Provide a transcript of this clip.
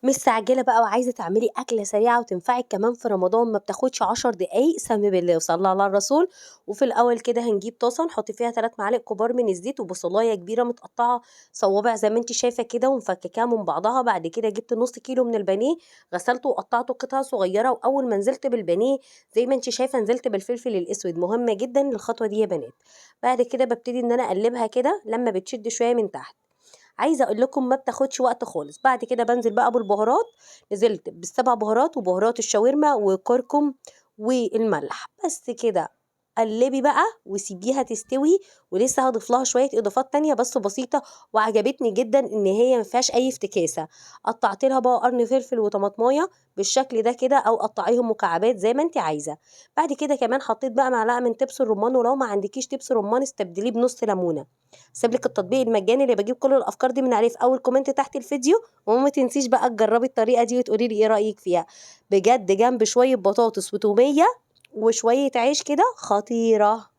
مستعجلة بقى وعايزة تعملي أكلة سريعة وتنفعِك كمان في رمضان ما بتاخدش 10 دقايق، سمي بالله وصلّي على الرسول. وفي الأول كده هنجيب طاسة نحط فيها 3 معالق كبار من الزيت وبصلاية كبيرة متقطعة صوابع زي ما أنتِ شايفة كده ومفككاها من بعضها. بعد كده جبت نُص كيلو من البانيه غسلته وقطعته قطع صغيرة، وأول ما نزلت بالبانيه زي ما أنتِ شايفة نزلت بالفلفل الأسود، مهمة جدًا الخطوة دي يا بنات. بعد كده بابتدي إن أنا أقلّبها كده لمّا بتشد شوية من تحت. عايزة أقول لكم ما بتاخدش وقت خالص. بعد كده بانزل بقى بالبهارات، نزلت ب7 بهارات وبهارات الشاورما وكركم والملح، بس كده. قلّبي بقى وسيبيها تستوي، ولسه هاضيف لها شوية إضافات تانية بس بسيطة، وعجبتني جدًا إن هي ما فيهاش أي افتكاسة. قطّعت لها بقى قرن فلفل وطماطماية بالشكل ده كده أو قطّعيهم مكعبات زي ما أنتِ عايزة. بعد كده كمان حطيت بقى معلقة من دبس الرمان، ولو ما عندكيش دبس رمان استبدليه بنُص ليمونة. هاسيب لِك التطبيق المجاني اللي باجيب كل الأفكار دي من عليه في أول كومنت تحت الفيديو، وما تنسيش بقى تجربي الطريقة دي وتقولي لي إيه رأيِك فيها. بجد جنب شوية بطاطس وتومية وشوية عيش كده خطيرة.